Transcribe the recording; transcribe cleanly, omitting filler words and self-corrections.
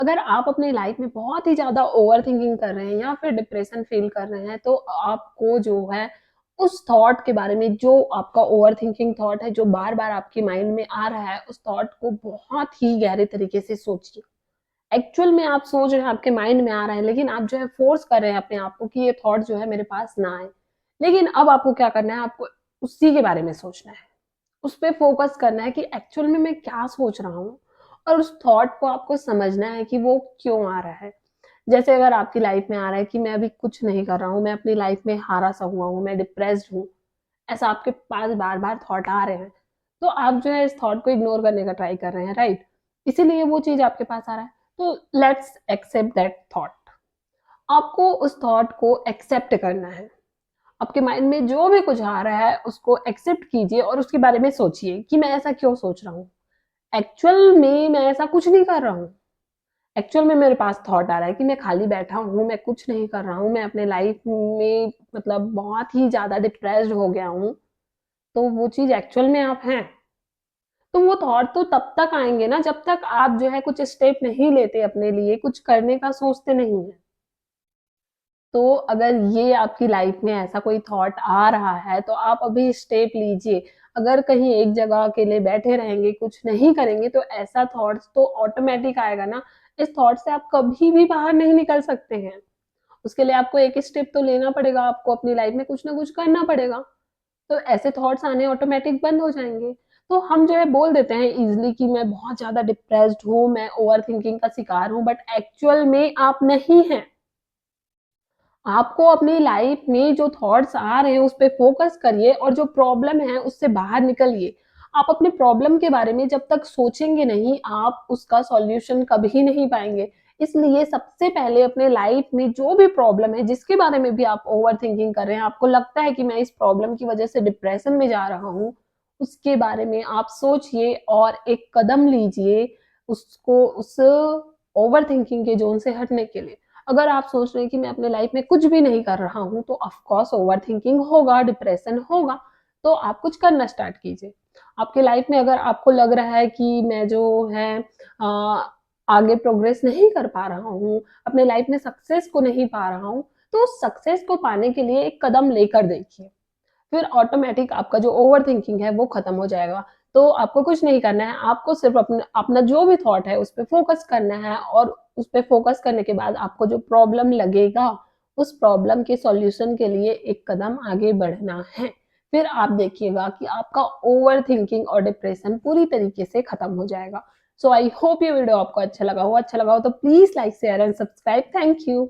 अगर आप अपनी लाइफ में बहुत ही ज़्यादा ओवरथिंकिंग कर रहे हैं या फिर डिप्रेशन फ़ील कर रहे हैं, तो आपको जो है उस थॉट के बारे में, जो आपका ओवरथिंकिंग थॉट है, जो बार-बार आपके माइंड में आ रहा है, उस थॉट को बहुत ही गहरे तरीके से सोचिए। एक्चुअल में आप सोच रहे हैं, आपके माइंड में आ रहा है, लेकिन आप जो है फ़ोर्स कर रहे हैं अपने आप को कि ये थॉट जो है मेरे पास ना आए। लेकिन अब आपको क्या करना है, आपको उसी के बारे में सोचना है। उस पे फ़ोकस करना है कि एक्चुअल में मैं क्या सोच रहा हूँ, और उस थॉट को आपको समझना है कि वो क्यों आ रहा है। जैसे अगर आपकी लाइफ़ में आ रहा है कि मैं अभी कुछ नहीं कर रहा हूँ, मैं अपनी लाइफ़ में हारा-सा हुआ हूँ, मैं डिप्रेस्ड हूँ, ऐसा आपके पास बार-बार थॉट आ रहे हैं, तो आप जो है इस थॉट को इग्नोर करने का ट्राई कर रहे हैं, राइट? इसीलिए वो चीज़ आपके पास आ रहा है। तो लेट्स एक्सेप्ट दैट थॉट। आपको उस थॉट को एक्सेप्ट करना है। आपके माइंड में जो भी कुछ आ रहा है उसको एक्सेप्ट कीजिए और उसके बारे में सोचिए कि मैं ऐसा क्यों सोच रहा हूँ। एक्चुअल में मैं ऐसा कुछ नहीं कर रहा हूँ। एक्चुअल में मेरे पास थॉट आ रहा है कि मैं खाली बैठा हूँ, मैं कुछ नहीं कर रहा हूँ, मैं अपने लाइफ में मतलब बहुत ही ज़्यादा डिप्रेस्ड हो गया हूँ। तो वो चीज़ एक्चुअल में आप हैं। तो वो थॉट तो तब तक आएँगे ना जब तक आप जो है कुछ स्टेप नहीं लेते अपने लिए, कुछ करने का सोचते नहीं हैं। तो अगर ये आपकी लाइफ में ऐसा कोई थॉट आ रहा है, तो आप अभी स्टेप लीजिए। अगर कहीं एक जगह अकेले बैठे रहेंगे, कुछ नहीं करेंगे, तो ऐसा थॉट्स तो ऑटोमैटिक आएगा ना। इस थॉट से आप कभी भी बाहर नहीं निकल सकते हैं। उसके लिए आपको एक स्टेप तो लेना पड़ेगा, आपको अपनी लाइफ में कुछ ना कुछ करना पड़ेगा। तो ऐसे थॉट्स आने ऑटोमैटिक बंद हो जाएँगे। तो हम जो है बोल देते हैं ईज़िली कि मैं बहुत ज़्यादा डिप्रेस्ड हूँ, मैं ओवरथिंकिंग का शिकार हूँ, बट एक्चुअल में आप नहीं हैं। आपको अपनी लाइफ में जो थॉट्स आ रहे हैं उस पे फ़ोकस करिए और जो प्रॉब्लम है उससे बाहर निकलिए। आप अपने प्रॉब्लम के बारे में जब तक सोचेंगे नहीं, आप उसका सॉल्यूशन कभी नहीं पाएँगे। इसलिए सबसे पहले अपने लाइफ में जो भी प्रॉब्लम है, जिसके बारे में भी आप ओवरथिंकिंग कर रहे हैं, आपको लगता है कि मैं इस प्रॉब्लम की वज़ह से डिप्रेशन में जा रहा हूँ, उसके बारे में आप सोचिए और एक कदम लीजिए उसको उस ओवरथिंकिंग के ज़ोन से हटने के लिए। अगर आप सोच रहे हैं कि मैं अपने लाइफ में कुछ भी नहीं कर रहा हूँ, तो ऑफ कोर्स ओवरथिंकिंग होगा, डिप्रेशन होगा, तो आप कुछ करना स्टार्ट कीजिए। आपके लाइफ में अगर आपको लग रहा है कि मैं जो है अ, आगे प्रोग्रेस नहीं कर पा रहा हूँ, अपने लाइफ में सक्सेस को नहीं पा रहा हूँ, तो उस सक्सेस को पाने के लिए एक कदम लेकर देखिए। फिर ऑटोमैटिक आपका जो ओवरथिंकिंग है वो खत्म हो जाएगा। तो आपको कुछ नहीं करना है, आपको सिर्फ़ अपना अपना जो भी थॉट है उस पे फ़ोकस करना है और उस पे फ़ोकस करने के बाद आपको जो प्रॉब्लम लगेगा, उस प्रॉब्लम के सॉल्यूशन के लिए एक कदम आगे बढ़ना है। फिर आप देखिएगा कि आपका ओवरथिंकिंग और डिप्रेशन पूरी तरीके से खत्म हो जाएगा। सो आई होप ये वीडियो आपको अच्छा लगा हो तो please like, share and subscribe. Thank you.